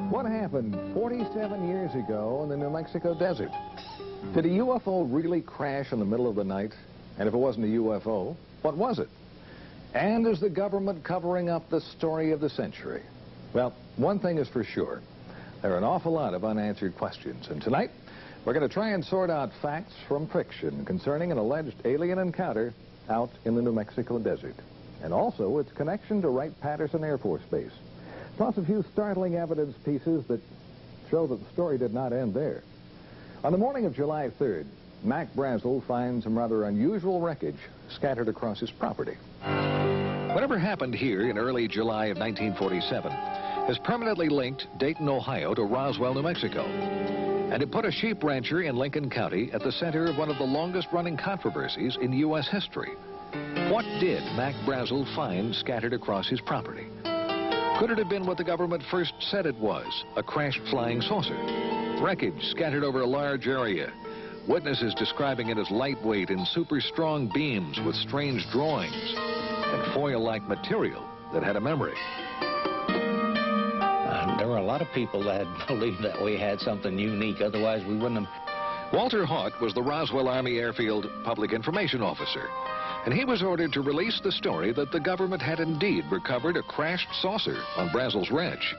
What happened 47 years ago in the New Mexico desert? Did a UFO really crash in the middle of the night? And if it wasn't a UFO, what was it? And is the government covering up the story of the century? Well, one thing is for sure. There are an awful lot of unanswered questions. And tonight, we're going to try and sort out facts from fiction concerning an alleged alien encounter out in the New Mexico desert. And also its connection to Wright-Patterson Air Force Base. Plus a few startling evidence pieces that show that the story did not end there. On the morning of July 3rd, Mac Brazel finds some rather unusual wreckage scattered across his property. Whatever happened here in early July of 1947 has permanently linked Dayton, Ohio to Roswell, New Mexico. And it put a sheep rancher in Lincoln County at the center of one of the longest-running controversies in U.S. history. What did Mac Brazel find scattered across his property? Could it have been what the government first said it was, a crashed flying saucer? Wreckage scattered over a large area. Witnesses describing it as lightweight and super strong beams with strange drawings and foil-like material that had a memory. There were a lot of people that believed that we had something unique, otherwise we wouldn't have. Walter Haut was the Roswell Army Airfield Public Information Officer, and he was ordered to release the story that the government had indeed recovered a crashed saucer on Brazel's ranch.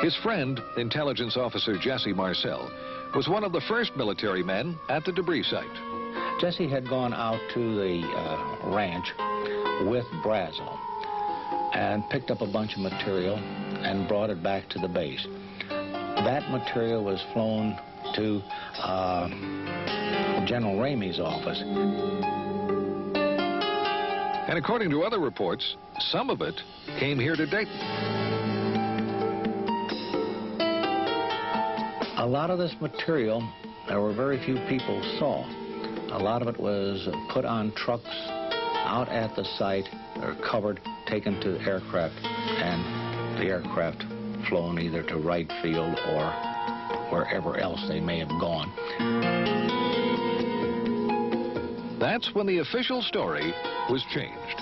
His friend, intelligence officer Jesse Marcel, was one of the first military men at the debris site. Jesse had gone out to the ranch with Brazel and picked up a bunch of material and brought it back to the base. That material was flown to General Ramey's office. And according to other reports, some of it came here to Dayton. A lot of this material, there were very few people saw. A lot of it was put on trucks out at the site, or covered, taken to the aircraft, and the aircraft flown either to Wright Field or wherever else they may have gone. That's when the official story was changed.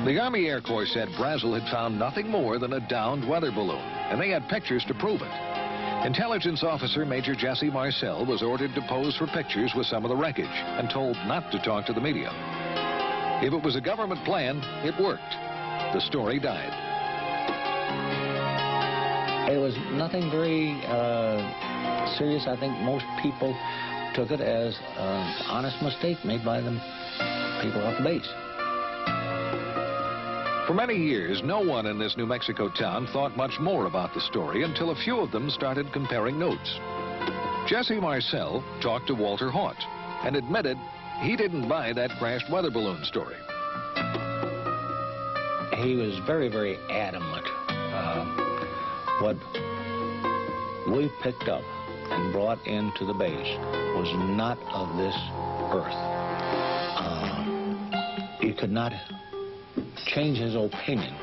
The Army Air Corps said Brazel had found nothing more than a downed weather balloon, and they had pictures to prove it. Intelligence officer Major Jesse Marcel was ordered to pose for pictures with some of the wreckage and told not to talk to the media. If it was a government plan, it worked. The story died. It was nothing very serious. I think most people took it as an honest mistake made by the people at the base. For many years, no one in this New Mexico town thought much more about the story until a few of them started comparing notes. Jesse Marcel talked to Walter Haut and admitted he didn't buy that crashed weather balloon story. He was very, very adamant. What we picked up and brought into the base was not of this earth. You could not change his opinion.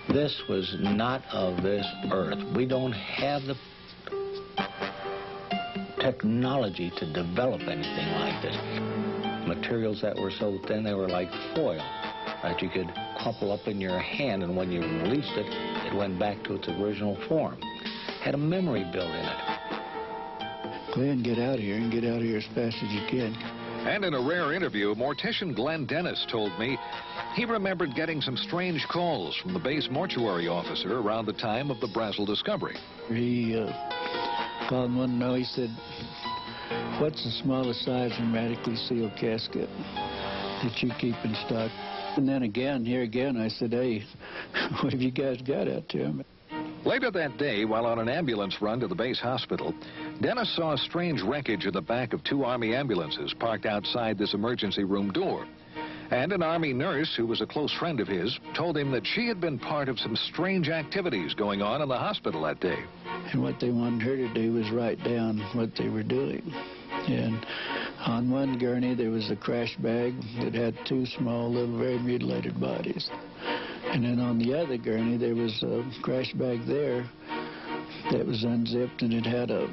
This was not of this earth. We don't have the technology to develop anything like this. Materials that were so thin, they were like foil that you could crumple up in your hand, and when you released it, it went back to its original form. Had a memory built in it. Go ahead and get out of here, and get out of here as fast as you can. And in a rare interview, mortician Glenn Dennis told me he remembered getting some strange calls from the base mortuary officer around the time of the Brazel discovery. He called one night. He said, "What's the smallest size hermetically sealed casket that you keep in stock?" And then again, here again, I said, "Hey, what have you guys got out there?" Later that day, while on an ambulance run to the base hospital, Dennis saw strange wreckage in the back of 2 Army ambulances parked outside this emergency room door. And an Army nurse, who was a close friend of his, told him that she had been part of some strange activities going on in the hospital that day. And what they wanted her to do was write down what they were doing. And on one gurney, there was a crash bag that had 2 small, little, very mutilated bodies. And then on the other gurney, there was a crash bag there that was unzipped, and it had a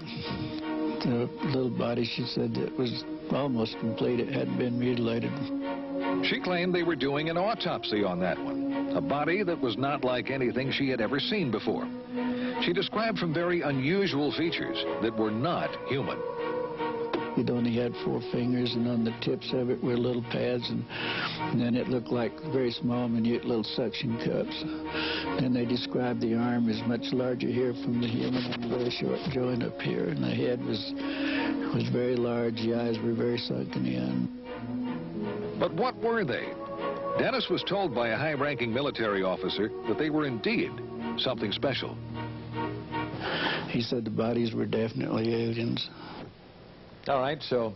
little body, she said, that was almost complete. It hadn't been mutilated. She claimed they were doing an autopsy on that one. a body that was not like anything she had ever seen before. She described some very unusual features that were not human. It only had 4 fingers, and on the tips of it were little pads, and then it looked like very small, minute little suction cups. And they described the arm as much larger here from the human and a very short joint up here, and the head was very large. The eyes were very sunken in. But what were they? Dennis was told by a high-ranking military officer that they were indeed something special. He said the bodies were definitely aliens. All right, so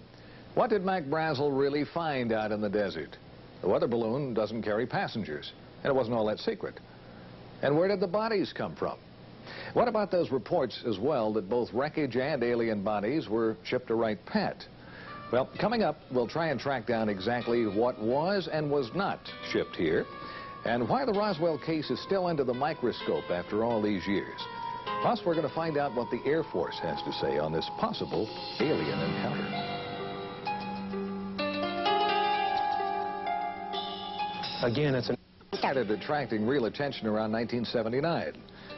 what did Mac Brazel really find out in the desert? The weather balloon doesn't carry passengers, and it wasn't all that secret. And where did the bodies come from? What about those reports as well that both wreckage and alien bodies were shipped to Wright-Patt? Well, coming up, we'll try and track down exactly what was and was not shipped here, and why the Roswell case is still under the microscope after all these years. Plus, we're going to find out what the Air Force has to say on this possible alien encounter. Again, it started attracting real attention around 1979,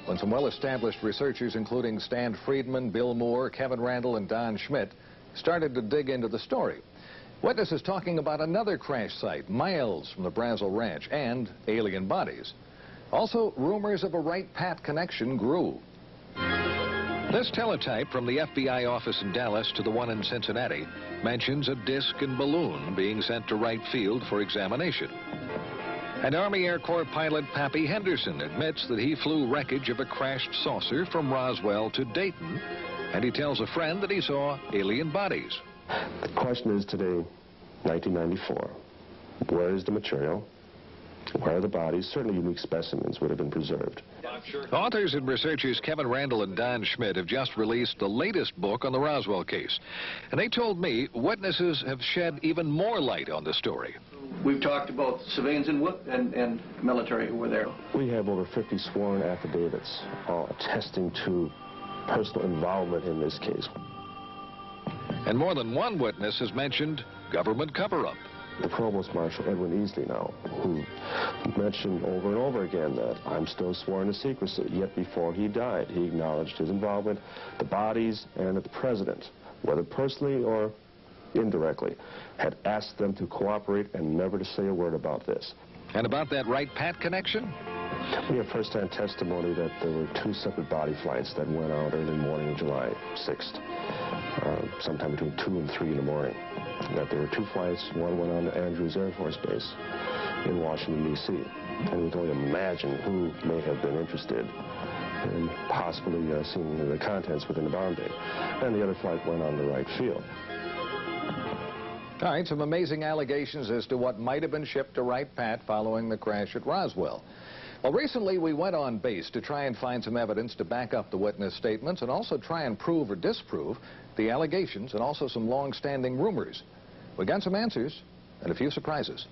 when some well-established researchers, including Stan Friedman, Bill Moore, Kevin Randall, and Don Schmidt, started to dig into the story. Witnesses talking about another crash site miles from the Brazel Ranch and alien bodies. Also, rumors of a Wright-Patt connection grew. This teletype from the FBI office in Dallas to the one in Cincinnati mentions a disc and balloon being sent to Wright Field for examination. And Army Air Corps pilot Pappy Henderson admits that he flew wreckage of a crashed saucer from Roswell to Dayton, and he tells a friend that he saw alien bodies. The question is today, 1994, where is the material? Where are the bodies? Certainly unique specimens would have been preserved. Authors and researchers Kevin Randall and Don Schmidt have just released the latest book on the Roswell case. And they told me witnesses have shed even more light on the story. We've talked about civilians and military who were there. We have over 50 sworn affidavits attesting to personal involvement in this case. And more than one witness has mentioned government cover-up. The Provost Marshal Edwin Easley now, who mentioned over and over again that I'm still sworn to secrecy, yet before he died, he acknowledged his involvement, the bodies, and that the President, whether personally or indirectly, had asked them to cooperate and never to say a word about this. And about that Wright-Patt connection? We have first-hand testimony that there were 2 separate body flights that went out early morning of July 6th, sometime between 2 and 3 in the morning. That there were 2 flights, one went on to Andrews Air Force Base in Washington, D.C. And we can only imagine who may have been interested in possibly seeing the contents within the bomb bay. And the other flight went on to Wright Field. All right, some amazing allegations as to what might have been shipped to Wright-Patt following the crash at Roswell. Well, recently we went on base to try and find some evidence to back up the witness statements and also try and prove or disprove the allegations and also some long-standing rumors. We got some answers and a few surprises.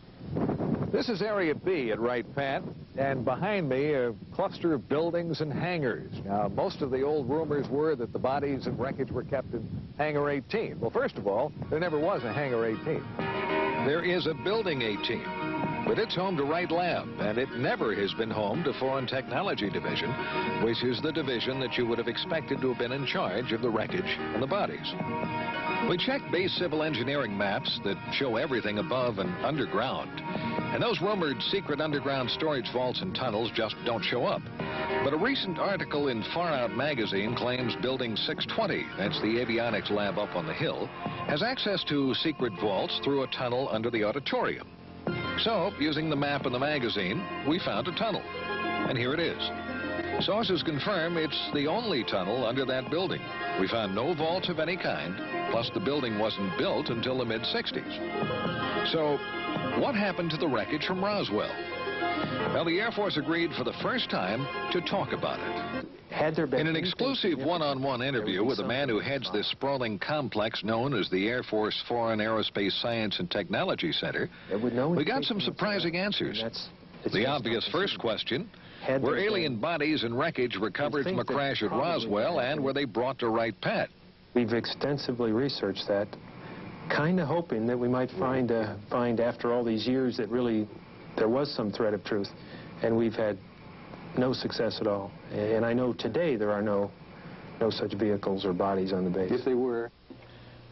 This is Area B at Wright-Patt, and behind me a cluster of buildings and hangars. Now, most of the old rumors were that the bodies and wreckage were kept in Hangar 18. Well, first of all, there never was a Hangar 18. There is a Building 18, but it's home to Wright Lab, and it never has been home to Foreign Technology Division, which is the division that you would have expected to have been in charge of the wreckage and the bodies. We checked base civil engineering maps that show everything above and underground, and those rumored secret underground storage vaults and tunnels just don't show up. But a recent article in Far Out magazine claims Building 620, that's the avionics lab up on the hill, has access to secret vaults through a tunnel under the auditorium. So, using the map in the magazine, we found a tunnel. And here it is. Sources confirm it's the only tunnel under that building. We found no vaults of any kind, plus the building wasn't built until the mid-60s. So, what happened to the wreckage from Roswell? Well, the Air Force agreed for the first time to talk about it. In an exclusive one-on-one interview with a man who heads this sprawling complex known as the Air Force Foreign Aerospace Science and Technology Center, we got some surprising answers. The obvious first question, were alien bodies and wreckage recovered from a crash at Roswell, and were they brought to Wright-Patt? We've extensively researched that, kind of hoping that we might find after all these years that really there was some thread of truth. and we've had no success at all. And I know today there are no such vehicles or bodies on the base. If they were.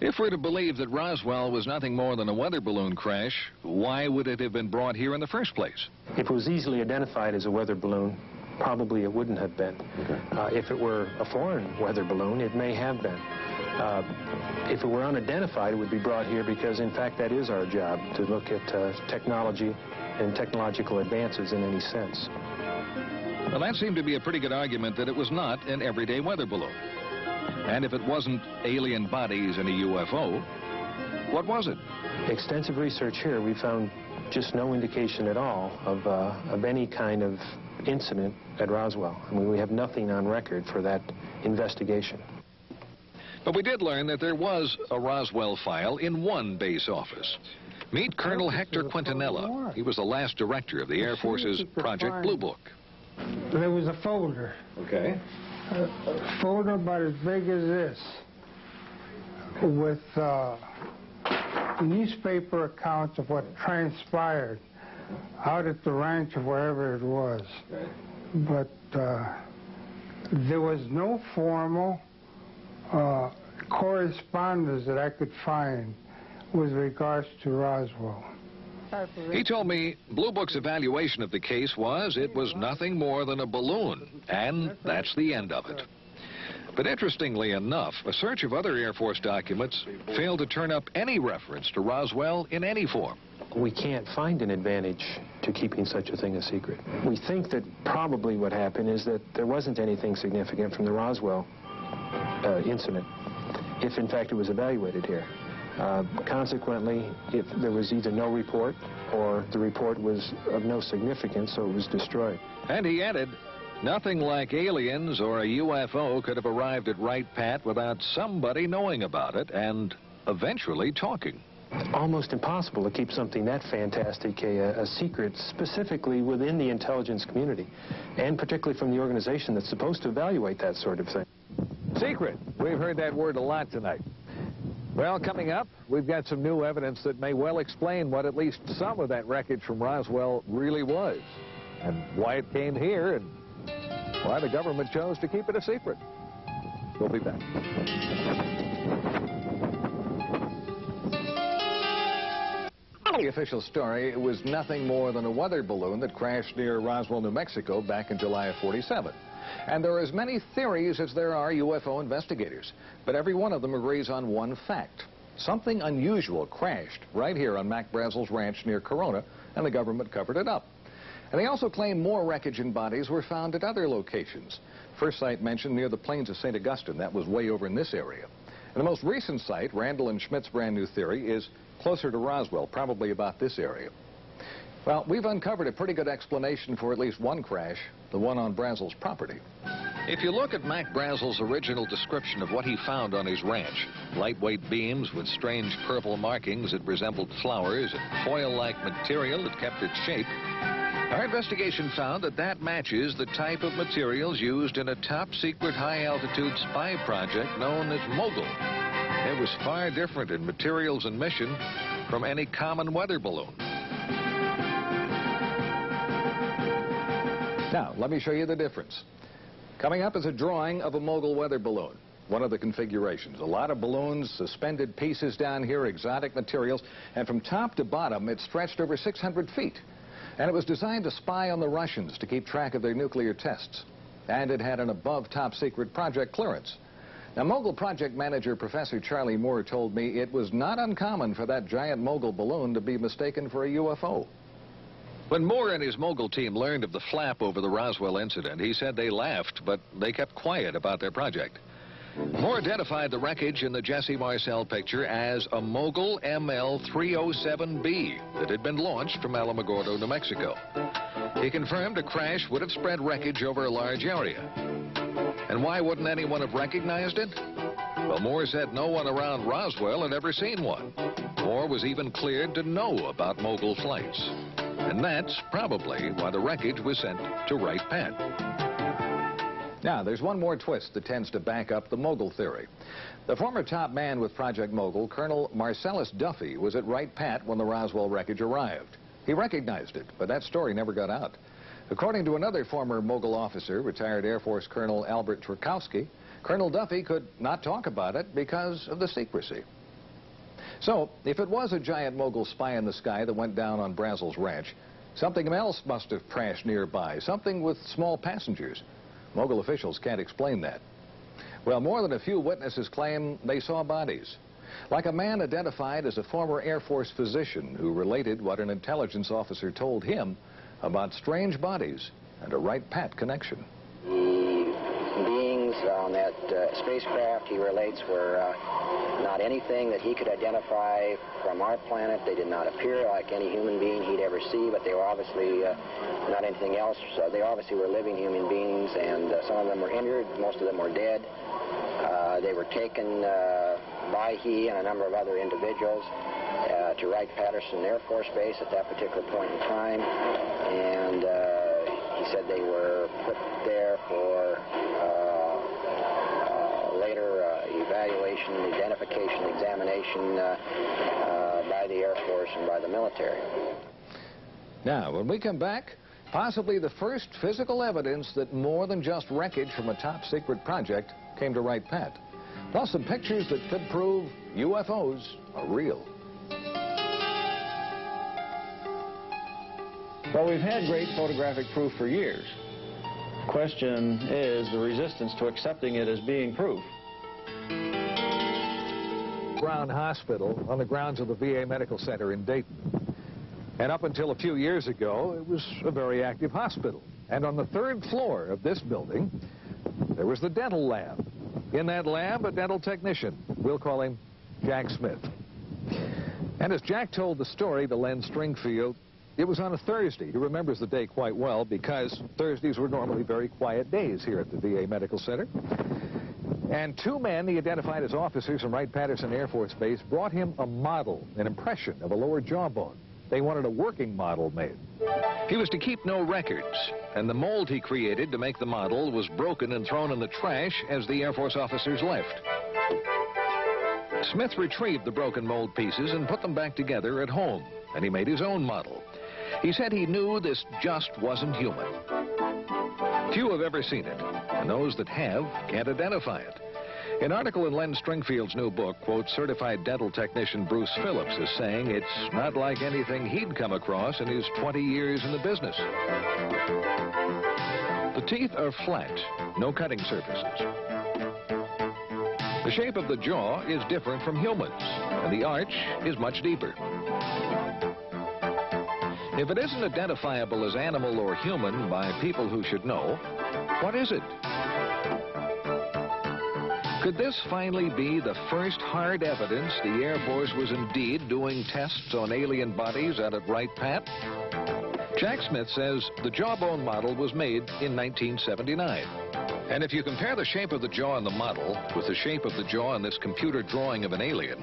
If we're to believe that Roswell was nothing more than a weather balloon crash, why would it have been brought here in the first place? If it was easily identified as a weather balloon, probably it wouldn't have been. If it were a foreign weather balloon, it may have been. If it were unidentified, it would be brought here because, in fact, that is our job, to look at technology and technological advances in any sense. Well, that seemed to be a pretty good argument that it was not an everyday weather balloon. And if it wasn't alien bodies in a UFO, what was it? Extensive research here, we found just no indication at all of any kind of incident at Roswell. I mean, we have nothing on record for that investigation. But we did learn that there was a Roswell file in one base office. Meet Colonel Hector Quintanilla. He was the last director of the Air Force's Project Blue Book. There was a folder. Okay. A folder about as big as this, with newspaper accounts of what transpired out at the ranch or wherever it was. But there was no formal correspondence that I could find with regards to Roswell. He told me Blue Book's evaluation of the case was it was nothing more than a balloon, and that's the end of it. But interestingly enough, a search of other Air Force documents failed to turn up any reference to Roswell in any form. We can't find an advantage to keeping such a thing a secret. We think that probably what happened is that there wasn't anything significant from the Roswell incident, if in fact it was evaluated here. Consequently, if there was either no report or the report was of no significance, so it was destroyed. And he added, nothing like aliens or a UFO could have arrived at Wright-Pat without somebody knowing about it and eventually talking. Almost impossible to keep something that fantastic a secret, specifically within the intelligence community, and particularly from the organization that's supposed to evaluate that sort of thing. Secret. We've heard that word a lot tonight. Well, coming up, we've got some new evidence that may well explain what at least some of that wreckage from Roswell really was, and why it came here, and why the government chose to keep it a secret. We'll be back. The official story was nothing more than a weather balloon that crashed near Roswell, New Mexico back in July of '47. And there are as many theories as there are UFO investigators, but every one of them agrees on one fact. Something unusual crashed right here on Mac Brazel's ranch near Corona, and the government covered it up. And they also claim more wreckage and bodies were found at other locations. First site mentioned near the plains of St. Augustine. That was way over in this area. And the most recent site, Randall and Schmidt's brand new theory, is closer to Roswell, probably about this area. Well, we've uncovered a pretty good explanation for at least one crash, the one on Brazel's property. If you look at Mac Brazel's original description of what he found on his ranch, lightweight beams with strange purple markings that resembled flowers and foil-like material that kept its shape, our investigation found that that matches the type of materials used in a top-secret high-altitude spy project known as Mogul. It was far different in materials and mission from any common weather balloon. Now, let me show you the difference. Coming up is a drawing of a Mogul weather balloon, one of the configurations. A lot of balloons, suspended pieces down here, exotic materials, and from top to bottom, it stretched over 600 feet. And it was designed to spy on the Russians to keep track of their nuclear tests. And it had an above top-secret project clearance. Now, Mogul project manager Professor Charlie Moore told me it was not uncommon for that giant Mogul balloon to be mistaken for a UFO. When Moore and his Mogul team learned of the flap over the Roswell incident, he said they laughed, but they kept quiet about their project. Moore identified the wreckage in the Jesse Marcel picture as a Mogul ML-307B that had been launched from Alamogordo, New Mexico. He confirmed a crash would have spread wreckage over a large area. And why wouldn't anyone have recognized it? Well, Moore said no one around Roswell had ever seen one. Moore was even cleared to know about Mogul flights. And that's probably why the wreckage was sent to Wright-Pat. Now, there's one more twist that tends to back up the Mogul theory. The former top man with Project Mogul, Colonel Marcellus Duffy, was at Wright-Pat when the Roswell wreckage arrived. He recognized it, but that story never got out. According to another former Mogul officer, retired Air Force Colonel Albert Trukowski, Colonel Duffy could not talk about it because of the secrecy. So, if it was a giant Mogul spy in the sky that went down on Brazel's ranch, something else must have crashed nearby, something with small passengers. Mogul officials can't explain that. Well, more than a few witnesses claim they saw bodies. Like a man identified as a former Air Force physician who related what an intelligence officer told him about strange bodies and a Wright-Pat connection. The beings on that spacecraft, he relates, were not anything that he could identify from our planet. They did not appear like any human being he'd ever see, but they were obviously not anything else. They obviously were living human beings, and some of them were injured, most of them were dead. They were taken by he and a number of other individuals to Wright-Patterson Air Force Base at that particular point in time, and he said they were put there for later evaluation, identification, examination by the Air Force and by the military. Now, when we come back, possibly the first physical evidence that more than just wreckage from a top-secret project came to Wright-Pat. Plus some pictures that could prove UFOs are real. Well, we've had great photographic proof for years. The question is the resistance to accepting it as being proof. Brown Hospital on the grounds of the VA Medical Center in Dayton. And up until a few years ago, it was a very active hospital. And on the 3rd floor of this building, there was the dental lab. In that lab, a dental technician. We'll call him Jack Smith. And as Jack told the story to Len Stringfield, it was on a Thursday. He remembers the day quite well because Thursdays were normally very quiet days here at the VA Medical Center. And 2 men he identified as officers from Wright-Patterson Air Force Base brought him a model, an impression of a lower jawbone. They wanted a working model made. He was to keep no records, and the mold he created to make the model was broken and thrown in the trash as the Air Force officers left. Smith retrieved the broken mold pieces and put them back together at home, and he made his own model. He said he knew this just wasn't human. Few have ever seen it, and those that have can't identify it. An article in Len Stringfield's new book quotes certified dental technician Bruce Phillips as saying it's not like anything he'd come across in his 20 years in the business. The teeth are flat, no cutting surfaces. The shape of the jaw is different from humans, and the arch is much deeper. If it isn't identifiable as animal or human by people who should know, what is it? Could this finally be the first hard evidence the Air Force was indeed doing tests on alien bodies out at Wright-Pat? Jack Smith says the jawbone model was made in 1979. And if you compare the shape of the jaw in the model with the shape of the jaw in this computer drawing of an alien,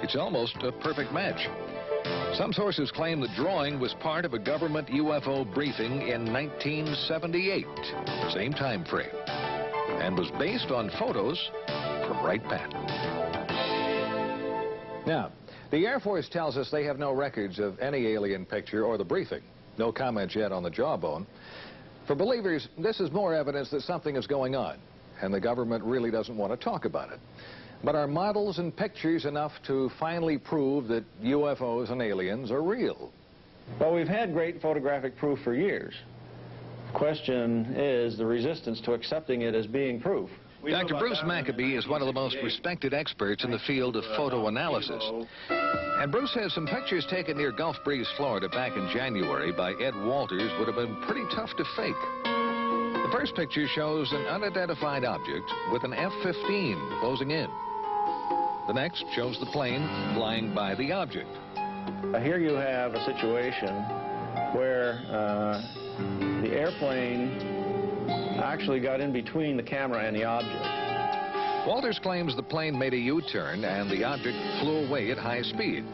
it's almost a perfect match. Some sources claim the drawing was part of a government UFO briefing in 1978, same time frame, and was based on photos from Wright-Pat. Now, the Air Force tells us they have no records of any alien picture or the briefing. No comments yet on the jawbone. For believers, this is more evidence that something is going on, and the government really doesn't want to talk about it. But are models and pictures enough to finally prove that UFOs and aliens are real? Well, we've had great photographic proof for years. The question is the resistance to accepting it as being proof. Dr. Bruce Maccabee is one of the most respected experts in the field of photo analysis. And Bruce says some pictures taken near Gulf Breeze, Florida back in January by Ed Walters would have been pretty tough to fake. The first picture shows an unidentified object with an F-15 closing in. The next shows the plane flying by the object. Here you have a situation where the airplane actually got in between the camera and the object. Walters claims the plane made a U-turn and the object flew away at high speed.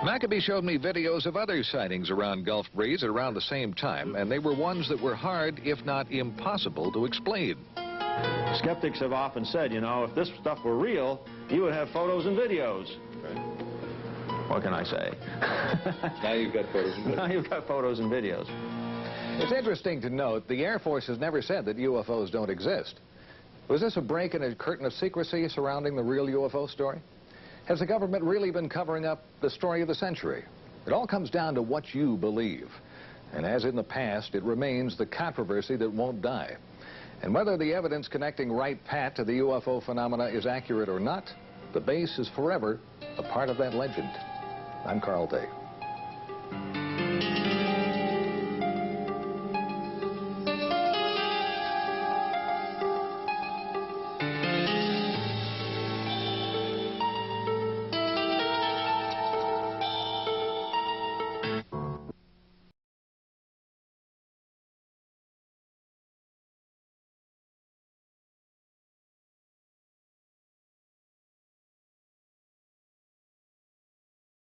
Maccabee showed me videos of other sightings around Gulf Breeze at around the same time, and they were ones that were hard, if not impossible, to explain. Skeptics have often said, you know, if this stuff were real, you would have photos and videos. What can I say? Now you've got photos and videos. Now you've got photos and videos. It's interesting to note the Air Force has never said that UFOs don't exist. Was this a break in a curtain of secrecy surrounding the real UFO story? Has the government really been covering up the story of the century? It all comes down to what you believe. And as in the past, it remains the controversy that won't die. And whether the evidence connecting Wright-Pat to the UFO phenomena is accurate or not, the base is forever a part of that legend. I'm Carl Day.